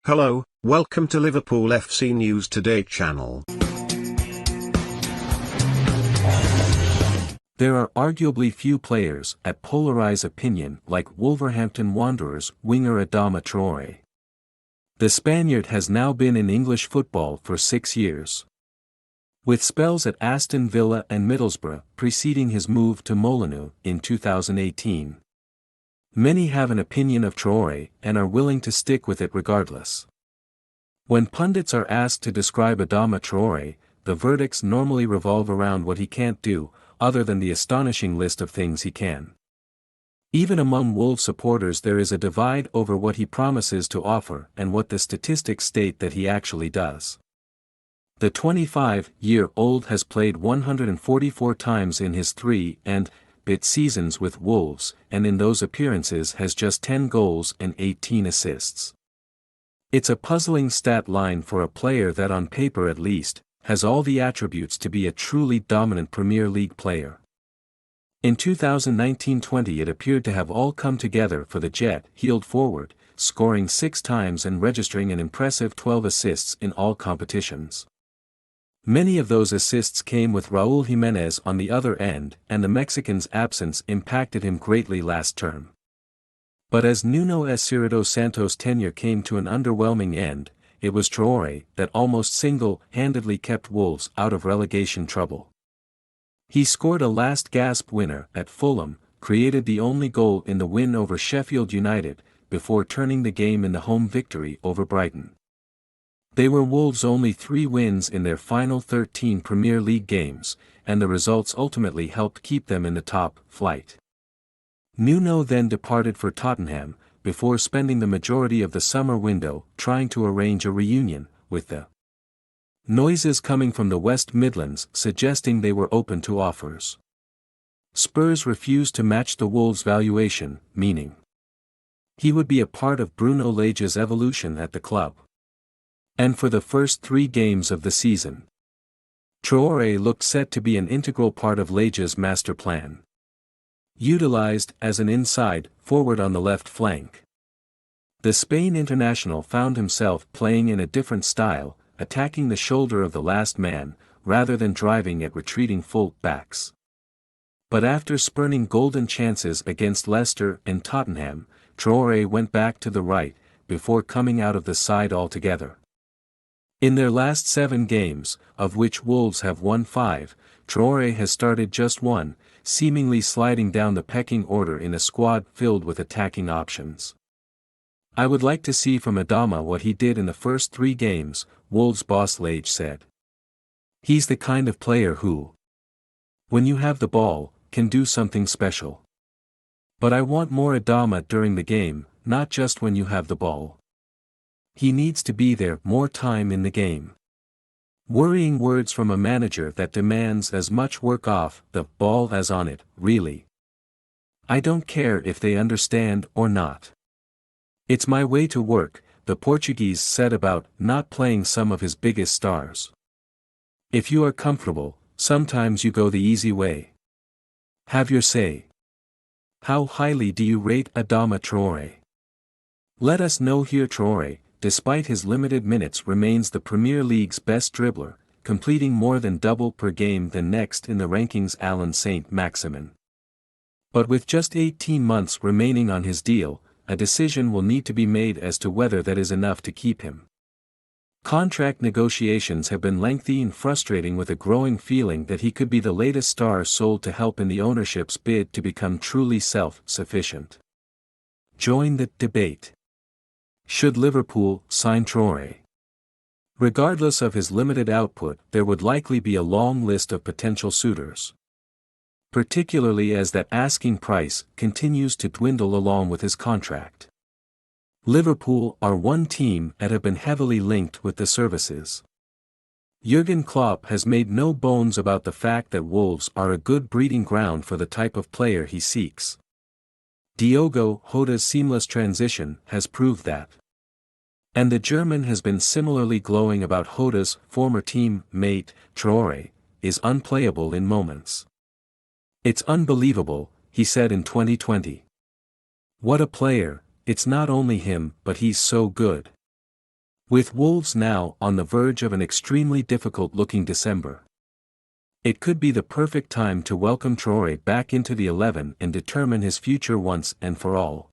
Hello, welcome to Liverpool FC News Today channel. There are arguably few players, at polarise opinion, like Wolverhampton Wanderers winger Adama Traore. The Spaniard has now been in English football for 6 years. With spells at Aston Villa and Middlesbrough preceding his move to Molineux in 2018. Many have an opinion of Traore and are willing to stick with it regardless. When pundits are asked to describe Adama Traore, the verdicts normally revolve around what he can't do, other than the astonishing list of things he can. Even among Wolves supporters there is a divide over what he promises to offer and what the statistics state that he actually does. The 25-year-old has played 144 times in his 3-and-bit seasons with Wolves, and in those appearances has just 10 goals and 18 assists. It's a puzzling stat line for a player that, on paper at least, has all the attributes to be a truly dominant Premier League player. In 2019-20 it appeared to have all come together for the jet-heeled forward, scoring 6 times and registering an impressive 12 assists in all competitions. Many of those assists came with Raúl Jiménez on the other end, and the Mexican's absence impacted him greatly last term. But as Nuno Espirito Santos' tenure came to an underwhelming end, it was Traore that almost single-handedly kept Wolves out of relegation trouble. He scored a last-gasp winner at Fulham, created the only goal in the win over Sheffield United, before turning the game in the home victory over Brighton. They were Wolves' only 3 wins in their final 13 Premier League games, and the results ultimately helped keep them in the top flight. Nuno then departed for Tottenham, before spending the majority of the summer window trying to arrange a reunion, with the noises coming from the West Midlands suggesting they were open to offers. Spurs refused to match the Wolves' valuation, meaning he would be a part of Bruno Lage's evolution at the club. And for the first 3 games of the season, Traore looked set to be an integral part of Lage's master plan. Utilized as an inside forward on the left flank, the Spain international found himself playing in a different style, attacking the shoulder of the last man, rather than driving at retreating full-backs. But after spurning golden chances against Leicester and Tottenham, Traore went back to the right, before coming out of the side altogether. In their last 7 games, of which Wolves have won 5, Traore has started just 1, seemingly sliding down the pecking order in a squad filled with attacking options. I would like to see from Adama what he did in the first 3 games, Wolves boss Lage said. He's the kind of player who, when you have the ball, can do something special. But I want more Adama during the game, not just when you have the ball. He needs to be there more time in the game. Worrying words from a manager that demands as much work off the ball as on it, really. I don't care if they understand or not. It's my way to work, the Portuguese said about not playing some of his biggest stars. If you are comfortable, sometimes you go the easy way. Have your say. How highly do you rate Adama Traore? Let us know here. Traore, despite his limited minutes, remains the Premier League's best dribbler, completing more than double per game than next in the rankings Alan Saint-Maximin. But with just 18 months remaining on his deal, a decision will need to be made as to whether that is enough to keep him. Contract negotiations have been lengthy and frustrating, with a growing feeling that he could be the latest star sold to help in the ownership's bid to become truly self-sufficient. Join the debate. Should Liverpool sign Traore? Regardless of his limited output, there would likely be a long list of potential suitors. Particularly as that asking price continues to dwindle along with his contract. Liverpool are one team that have been heavily linked with the services. Jurgen Klopp has made no bones about the fact that Wolves are a good breeding ground for the type of player he seeks. Diogo Jota's seamless transition has proved that. And the German has been similarly glowing about Jota's former team-mate. Traore is unplayable in moments. It's unbelievable, he said in 2020. What a player, it's not only him but he's so good. With Wolves now on the verge of an extremely difficult-looking December, it could be the perfect time to welcome Traore back into the 11 and determine his future once and for all.